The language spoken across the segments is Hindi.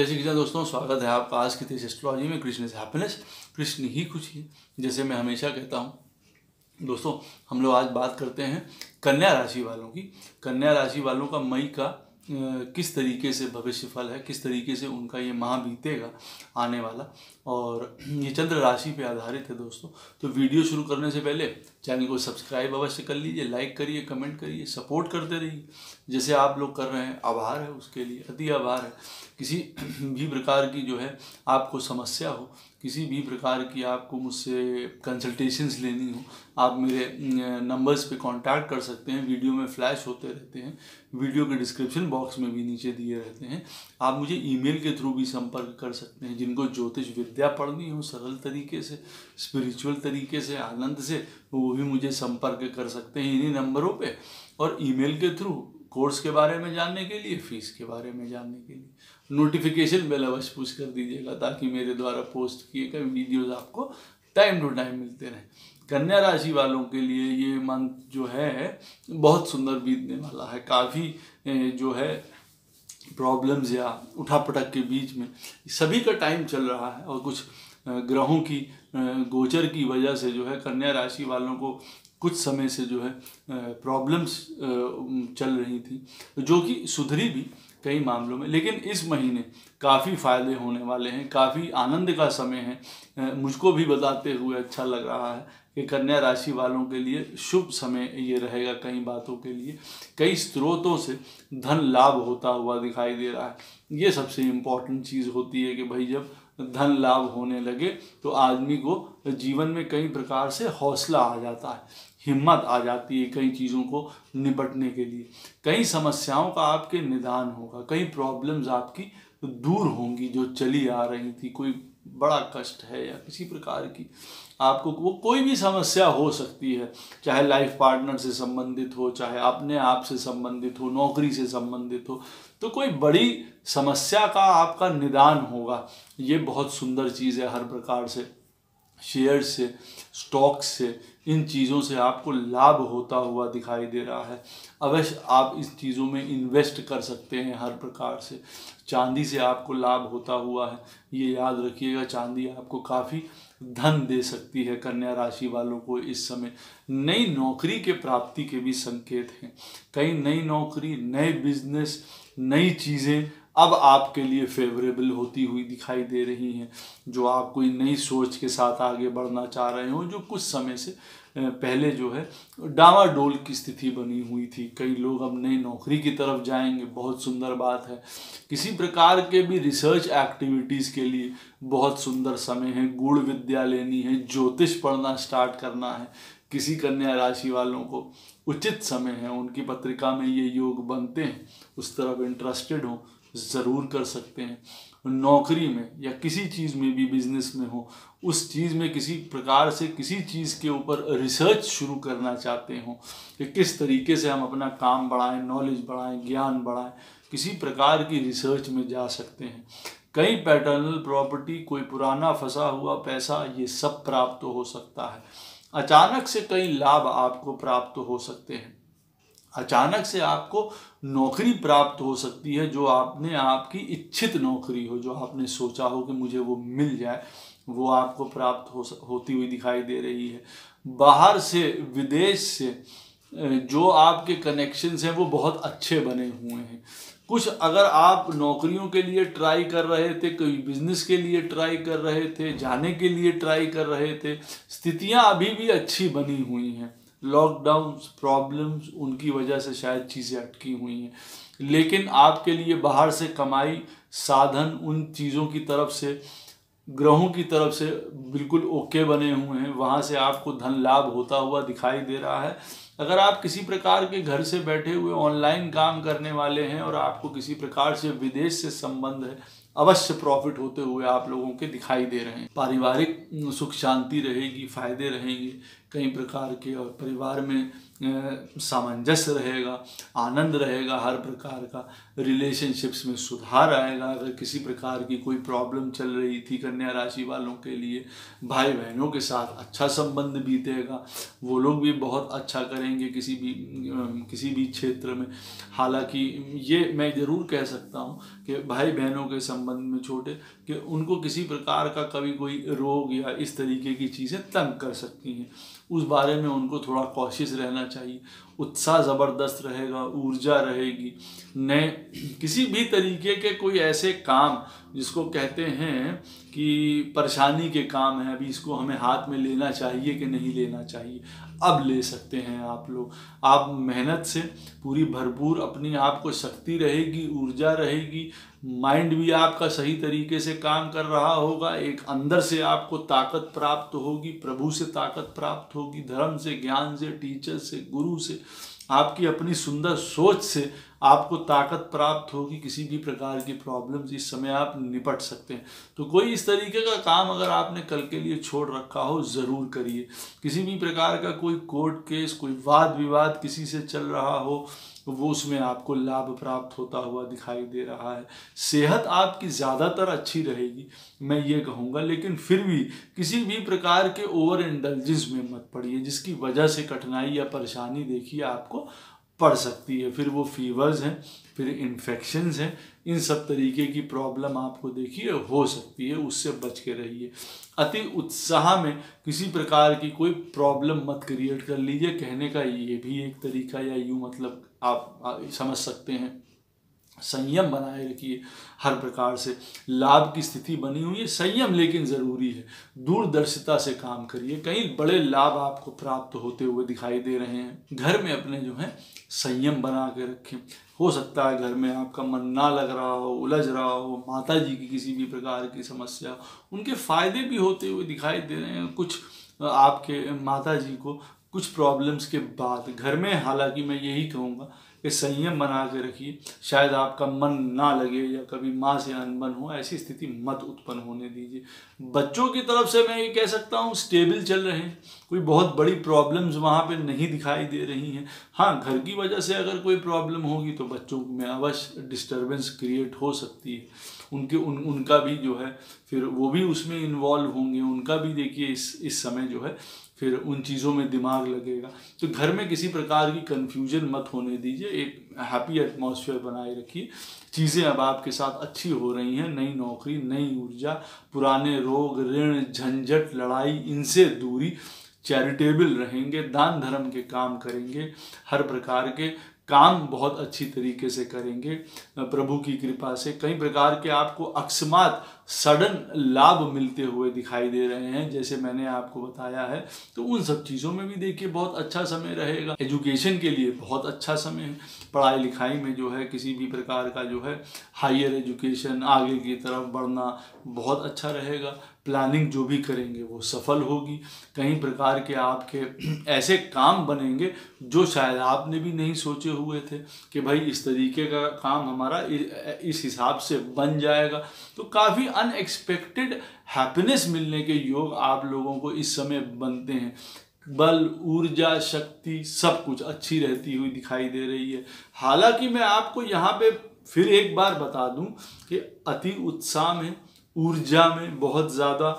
जय श्री कृष्ण दोस्तों, स्वागत है आपका आज की तेज एस्ट्रोलॉजी में। कृष्ण इज हैप्पीनेस, कृष्ण ही खुशी है, जैसे मैं हमेशा कहता हूँ। दोस्तों, हम लोग आज बात करते हैं कन्या राशि वालों की। कन्या राशि वालों का मई का किस तरीके से भविष्य फल है, किस तरीके से उनका ये माह बीतेगा आने वाला, और ये चंद्र राशि पे आधारित है दोस्तों। तो वीडियो शुरू करने से पहले चैनल को सब्सक्राइब अवश्य कर लीजिए, लाइक करिए, कमेंट करिए, सपोर्ट करते रहिए जैसे आप लोग कर रहे हैं। आभार है, उसके लिए अति आभार है। किसी भी प्रकार की जो है आपको समस्या हो, किसी भी प्रकार की आपको मुझसे कंसल्टेशंस लेनी हो, आप मेरे नंबर्स पे कांटेक्ट कर सकते हैं। वीडियो में फ्लैश होते रहते हैं, वीडियो के डिस्क्रिप्शन बॉक्स में भी नीचे दिए रहते हैं। आप मुझे ईमेल के थ्रू भी संपर्क कर सकते हैं। जिनको ज्योतिष विद्या पढ़नी हो सरल तरीके से, स्पिरिचुअल तरीके से, आनंद से, वो भी मुझे संपर्क कर सकते हैं इन्हीं नंबरों पे। और ईमेल के थ्रू कोर्स के बारे में जानने के लिए, फीस के बारे में जानने के लिए नोटिफिकेशन बेल अवश्य पुश कर दीजिएगा, ताकि मेरे द्वारा पोस्ट किए गए वीडियोज़ आपको टाइम टू टाइम मिलते रहें। कन्या राशि वालों के लिए ये मंथ जो है बहुत सुंदर बीतने वाला है। काफ़ी जो है प्रॉब्लम्स या उठापटक के बीच में सभी का टाइम चल रहा है, और कुछ ग्रहों की गोचर की वजह से जो है कन्या राशि वालों को कुछ समय से जो है प्रॉब्लम्स चल रही थी, जो कि सुधरी भी कई मामलों में। लेकिन इस महीने काफ़ी फ़ायदे होने वाले हैं, काफ़ी आनंद का समय है। मुझको भी बताते हुए अच्छा लग रहा है कि कन्या राशि वालों के लिए शुभ समय ये रहेगा। कई बातों के लिए कई स्रोतों से धन लाभ होता हुआ दिखाई दे रहा है। ये सबसे इम्पॉर्टेंट चीज़ होती है कि भाई जब धन लाभ होने लगे तो आदमी को जीवन में कई प्रकार से हौसला आ जाता है, हिम्मत आ जाती है कई चीज़ों को निपटने के लिए। कई समस्याओं का आपके निदान होगा, कई प्रॉब्लम्स आपकी दूर होंगी जो चली आ रही थी। कोई बड़ा कष्ट है या किसी प्रकार की आपको वो कोई भी समस्या हो सकती है, चाहे लाइफ पार्टनर से संबंधित हो, चाहे अपने आप से संबंधित हो, नौकरी से संबंधित हो, तो कोई बड़ी समस्या का आपका निदान होगा। ये बहुत सुंदर चीज़ है। हर प्रकार से शेयर से, स्टॉक्स से, इन चीज़ों से आपको लाभ होता हुआ दिखाई दे रहा है। अवश्य आप इस चीज़ों में इन्वेस्ट कर सकते हैं हर प्रकार से। चांदी से आपको लाभ होता हुआ है, ये याद रखिएगा। चांदी आपको काफ़ी धन दे सकती है। कन्या राशि वालों को इस समय नई नौकरी के प्राप्ति के भी संकेत हैं। कई नई नौकरी, नए बिजनेस, नई चीज़ें अब आपके लिए फेवरेबल होती हुई दिखाई दे रही हैं। जो आप कोई नई सोच के साथ आगे बढ़ना चाह रहे हो, जो कुछ समय से पहले जो है डामाडोल की स्थिति बनी हुई थी, कई लोग अब नई नौकरी की तरफ जाएंगे। बहुत सुंदर बात है। किसी प्रकार के भी रिसर्च एक्टिविटीज़ के लिए बहुत सुंदर समय है। गूढ़ विद्या लेनी है, ज्योतिष पढ़ना स्टार्ट करना है, किसी कन्या राशि वालों को उचित समय है। उनकी पत्रिका में ये योग बनते हैं, उस तरफ इंटरेस्टेड हो ज़रूर कर सकते हैं। नौकरी में या किसी चीज़ में भी, बिजनेस में हो, उस चीज़ में किसी प्रकार से किसी चीज़ के ऊपर रिसर्च शुरू करना चाहते हो कि किस तरीके से हम अपना काम बढ़ाएं, नॉलेज बढ़ाएं, ज्ञान बढ़ाएं, किसी प्रकार की रिसर्च में जा सकते हैं। कई पैटर्नल प्रॉपर्टी, कोई पुराना फंसा हुआ पैसा, ये सब प्राप्त हो सकता है। अचानक से कई लाभ आपको प्राप्त हो सकते हैं। अचानक से आपको नौकरी प्राप्त हो सकती है, जो आपकी इच्छित नौकरी हो, जो आपने सोचा हो कि मुझे वो मिल जाए, वो आपको प्राप्त होती हुई दिखाई दे रही है। बाहर से, विदेश से जो आपके कनेक्शंस हैं वो बहुत अच्छे बने हुए हैं। कुछ अगर आप नौकरियों के लिए ट्राई कर रहे थे, कोई बिजनेस के लिए ट्राई कर रहे थे, जाने के लिए ट्राई कर रहे थे, स्थितियां अभी भी अच्छी बनी हुई हैं। लॉकडाउन प्रॉब्लम्स, उनकी वजह से शायद चीज़ें अटकी हुई हैं, लेकिन आपके लिए बाहर से कमाई साधन, उन चीज़ों की तरफ से, ग्रहों की तरफ से बिल्कुल ओके बने हुए हैं। वहाँ से आपको धन लाभ होता हुआ दिखाई दे रहा है। अगर आप किसी प्रकार के घर से बैठे हुए ऑनलाइन काम करने वाले हैं और आपको किसी प्रकार से विदेश से संबंध है, अवश्य प्रॉफिट होते हुए आप लोगों के दिखाई दे रहे हैं। पारिवारिक सुख शांति रहेगी, फायदे रहेंगे कई प्रकार के, और परिवार में सामंजस्य रहेगा, आनंद रहेगा हर प्रकार का। रिलेशनशिप्स में सुधार आएगा। अगर किसी प्रकार की कोई प्रॉब्लम चल रही थी कन्या राशि वालों के लिए, भाई बहनों के साथ अच्छा संबंध बीतेगा, वो लोग भी बहुत अच्छा करेंगे किसी भी क्षेत्र में। हालांकि ये मैं ज़रूर कह सकता हूँ कि भाई बहनों के संबंध संबंध में छोटे कि उनको किसी प्रकार का कभी कोई रोग या इस तरीके की चीज़ें तंग कर सकती हैं, उस बारे में उनको थोड़ा कॉशियस रहना चाहिए। उत्साह ज़बरदस्त रहेगा, ऊर्जा रहेगी। नए किसी भी तरीके के कोई ऐसे काम जिसको कहते हैं कि परेशानी के काम है, अभी इसको हमें हाथ में लेना चाहिए कि नहीं लेना चाहिए, अब ले सकते हैं आप लोग। आप मेहनत से पूरी भरपूर अपनी आप को शक्ति रहेगी, ऊर्जा रहेगी, माइंड भी आपका सही तरीके से काम कर रहा होगा, एक अंदर से आपको ताकत प्राप्त होगी, प्रभु से ताकत प्राप्त होगी, धर्म से, ज्ञान से, टीचर से, गुरु से, आपकी अपनी सुंदर सोच से आपको ताकत प्राप्त होगी। किसी भी प्रकार की प्रॉब्लम्स इस समय आप निपट सकते हैं। तो कोई इस तरीके का काम अगर आपने कल के लिए छोड़ रखा हो, ज़रूर करिए। किसी भी प्रकार का कोई कोर्ट केस, कोई वाद विवाद किसी से चल रहा हो, वो उसमें आपको लाभ प्राप्त होता हुआ दिखाई दे रहा है। सेहत आपकी ज़्यादातर अच्छी रहेगी, मैं ये कहूँगा, लेकिन फिर भी किसी भी प्रकार के ओवर इंडल्जेंस में मत पड़िए, जिसकी वजह से कठिनाई या परेशानी देखिए आपको पड़ सकती है। फिर वो फीवर्स हैं, फिर इन्फेक्शंस हैं, इन सब तरीके की प्रॉब्लम आपको देखिए हो सकती है, उससे बच के रहिए। अति उत्साह में किसी प्रकार की कोई प्रॉब्लम मत क्रिएट कर लीजिए, कहने का ये भी एक तरीका, या यूँ मतलब आप समझ सकते हैं। संयम बनाए रखिए, हर प्रकार से लाभ की स्थिति बनी हुई है, संयम लेकिन ज़रूरी है। दूरदर्शिता से काम करिए, कई बड़े लाभ आपको प्राप्त होते हुए दिखाई दे रहे हैं। घर में अपने जो है संयम बना के रखें। हो सकता है घर में आपका मन ना लग रहा हो, उलझ रहा हो, माता जी की किसी भी प्रकार की समस्या, उनके फायदे भी होते हुए दिखाई दे रहे हैं। कुछ आपके माता जी को कुछ प्रॉब्लम्स के बाद घर में, हालांकि मैं यही कहूँगा कि संयम बना के रखिए। शायद आपका मन ना लगे या कभी माँ से अनबन हो, ऐसी स्थिति मत उत्पन्न होने दीजिए। बच्चों की तरफ से मैं ये कह सकता हूँ स्टेबल चल रहे हैं, कोई बहुत बड़ी प्रॉब्लम्स वहाँ पे नहीं दिखाई दे रही हैं। हाँ, घर की वजह से अगर कोई प्रॉब्लम होगी तो बच्चों में अवश्य डिस्टर्बेंस क्रिएट हो सकती है। उनका भी जो है फिर वो भी उसमें इन्वॉल्व होंगे, उनका भी देखिए इस समय जो है फिर उन चीज़ों में दिमाग लगेगा। तो घर में किसी प्रकार की कन्फ्यूजन मत होने दीजिए, एक हैप्पी एटमॉस्फेयर बनाए रखिए। चीज़ें अब आपके साथ अच्छी हो रही हैं, नई नौकरी, नई ऊर्जा, पुराने रोग, ऋण, झंझट, लड़ाई, इनसे दूरी, चैरिटेबल रहेंगे, दान धर्म के काम करेंगे, हर प्रकार के काम बहुत अच्छी तरीके से करेंगे। प्रभु की कृपा से कई प्रकार के आपको अकस्मात सडन लाभ मिलते हुए दिखाई दे रहे हैं, जैसे मैंने आपको बताया है। तो उन सब चीज़ों में भी देखिए बहुत अच्छा समय रहेगा। एजुकेशन के लिए बहुत अच्छा समय है, पढ़ाई लिखाई में जो है किसी भी प्रकार का जो है हायर एजुकेशन, आगे की तरफ बढ़ना बहुत अच्छा रहेगा। प्लानिंग जो भी करेंगे वो सफल होगी। कई प्रकार के आपके ऐसे काम बनेंगे जो शायद आपने भी नहीं सोचे हुए थे कि भाई इस तरीके का काम हमारा इस हिसाब से बन जाएगा। तो काफ़ी अनएक्सपेक्टेड हैप्पीनेस मिलने के योग आप लोगों को इस समय बनते हैं। बल, ऊर्जा, शक्ति सब कुछ अच्छी रहती हुई दिखाई दे रही है। हालांकि मैं आपको यहाँ पे फिर एक बार बता दूं कि अति उत्साह में, ऊर्जा में बहुत ज़्यादा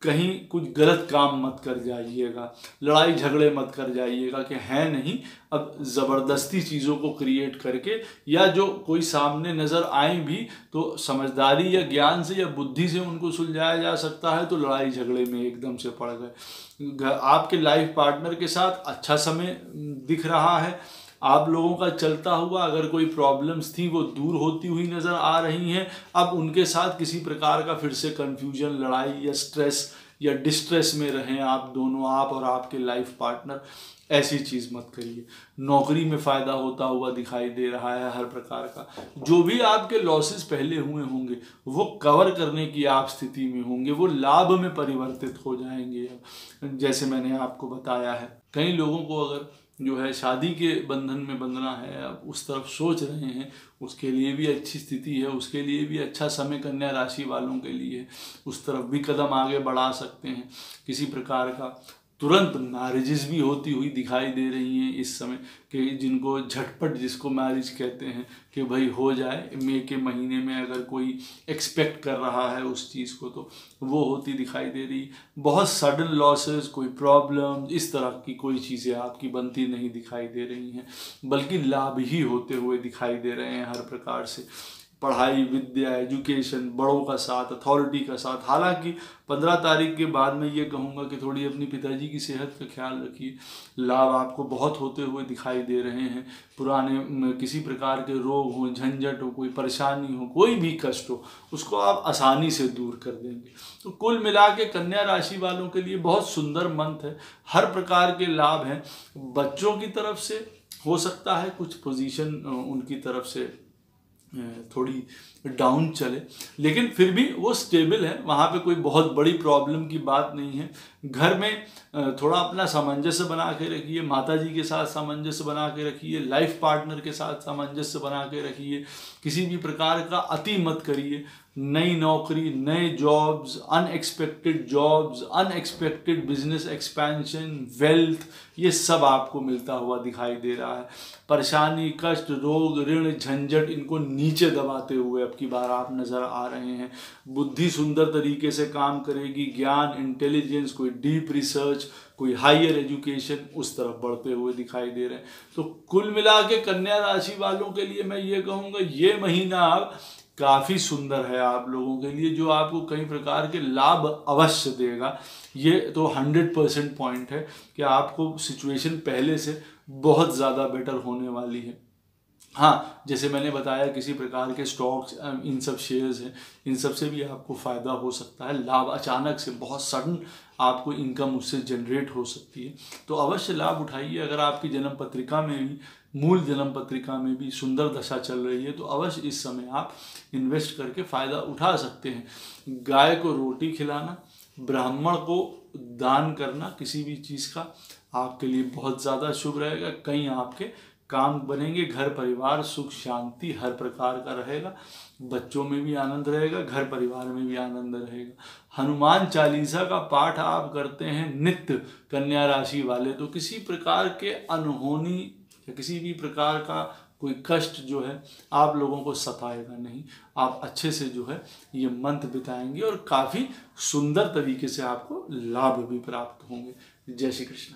कहीं कुछ गलत काम मत कर जाइएगा, लड़ाई झगड़े मत कर जाइएगा कि है नहीं अब ज़बरदस्ती चीज़ों को क्रिएट करके, या जो कोई सामने नज़र आए भी तो समझदारी या ज्ञान से या बुद्धि से उनको सुलझाया जा सकता है, तो लड़ाई झगड़े में एकदम से पड़ गए। आपके लाइफ पार्टनर के साथ अच्छा समय दिख रहा है, आप लोगों का चलता हुआ अगर कोई प्रॉब्लम्स थी वो दूर होती हुई नज़र आ रही हैं। अब उनके साथ किसी प्रकार का फिर से कन्फ्यूजन, लड़ाई या स्ट्रेस या डिस्ट्रेस में रहें आप दोनों, आप और आपके लाइफ पार्टनर, ऐसी चीज़ मत करिए। नौकरी में फ़ायदा होता हुआ दिखाई दे रहा है हर प्रकार का। जो भी आपके लॉसेस पहले हुए होंगे वो कवर करने की आप स्थिति में होंगे, वो लाभ में परिवर्तित हो जाएंगे। अब जैसे मैंने आपको बताया है, कई लोगों को अगर जो है शादी के बंधन में बंधना है, अब उस तरफ सोच रहे हैं, उसके लिए भी अच्छी स्थिति है, उसके लिए भी अच्छा समय कन्या राशि वालों के लिए उस तरफ भी कदम आगे बढ़ा सकते हैं। किसी प्रकार का तुरंत मैरिजेस भी होती हुई दिखाई दे रही हैं इस समय, कि जिनको झटपट, जिसको मैरिज कहते हैं, कि भाई हो जाए मई के महीने में, अगर कोई एक्सपेक्ट कर रहा है उस चीज़ को तो वो होती दिखाई दे रही। बहुत सडन लॉसेस, कोई प्रॉब्लम, इस तरह की कोई चीज़ें आपकी बनती नहीं दिखाई दे रही हैं, बल्कि लाभ ही होते हुए दिखाई दे रहे हैं हर प्रकार से। पढ़ाई, विद्या, एजुकेशन, बड़ों का साथ, अथॉरिटी का साथ। हालांकि 15 तारीख के बाद मैं ये कहूँगा कि थोड़ी अपनी पिताजी की सेहत का ख्याल रखिए। लाभ आपको बहुत होते हुए दिखाई दे रहे हैं। पुराने किसी प्रकार के रोग हो, झंझट हो, कोई परेशानी हो, कोई भी कष्ट हो, उसको आप आसानी से दूर कर देंगे। तो कुल मिला के कन्या राशि वालों के लिए बहुत सुंदर मंथ है। हर प्रकार के लाभ हैं। बच्चों की तरफ से हो सकता है कुछ पोजीशन उनकी तरफ से थोड़ी डाउन चले, लेकिन फिर भी वो स्टेबल है। वहाँ पे कोई बहुत बड़ी प्रॉब्लम की बात नहीं है। घर में थोड़ा अपना सामंजस्य बना के रखिए, माता जी के साथ सामंजस्य बना के रखिए, लाइफ पार्टनर के साथ सामंजस्य बना के रखिए। किसी भी प्रकार का अति मत करिए। नई नौकरी, नए jobs, unexpected business expansion, wealth, ये सब आपको मिलता हुआ दिखाई दे रहा है। परेशानी, कष्ट, रोग, ऋण, झंझट, इनको नीचे दबाते हुए अब की बार आप नजर आ रहे हैं। बुद्धि सुंदर तरीके से काम करेगी। ज्ञान, इंटेलिजेंस, कोई डीप रिसर्च, कोई हायर एजुकेशन, उस तरफ बढ़ते हुए दिखाई दे रहे हैं। तो कुल मिला के कन्या राशि वालों के लिए मैं ये कहूँगा, ये महीना अब काफ़ी सुंदर है आप लोगों के लिए, जो आपको कई प्रकार के लाभ अवश्य देगा। ये तो 100% पॉइंट है कि आपको सिचुएशन पहले से बहुत ज़्यादा बेटर होने वाली है। हाँ, जैसे मैंने बताया, किसी प्रकार के स्टॉक्स, इन सब शेयर्स हैं, इन सब से भी आपको फ़ायदा हो सकता है। लाभ अचानक से बहुत सडन आपको इनकम उससे जनरेट हो सकती है। तो अवश्य लाभ उठाइए। अगर आपकी जन्म पत्रिका में भी, मूल जन्म पत्रिका में भी सुंदर दशा चल रही है, तो अवश्य इस समय आप इन्वेस्ट करके फ़ायदा उठा सकते हैं। गाय को रोटी खिलाना, ब्राह्मण को दान करना किसी भी चीज़ का आपके लिए बहुत ज़्यादा शुभ रहेगा। कहीं आपके काम बनेंगे, घर परिवार सुख शांति हर प्रकार का रहेगा। बच्चों में भी आनंद रहेगा, घर परिवार में भी आनंद रहेगा। हनुमान चालीसा का पाठ आप करते हैं नित्य, कन्या राशि वाले, तो किसी प्रकार के अनहोनी या किसी भी प्रकार का कोई कष्ट जो है आप लोगों को सताएगा नहीं। आप अच्छे से जो है ये मंथ बिताएंगे और काफ़ी सुंदर तरीके से आपको लाभ भी प्राप्त होंगे। जय श्री कृष्ण।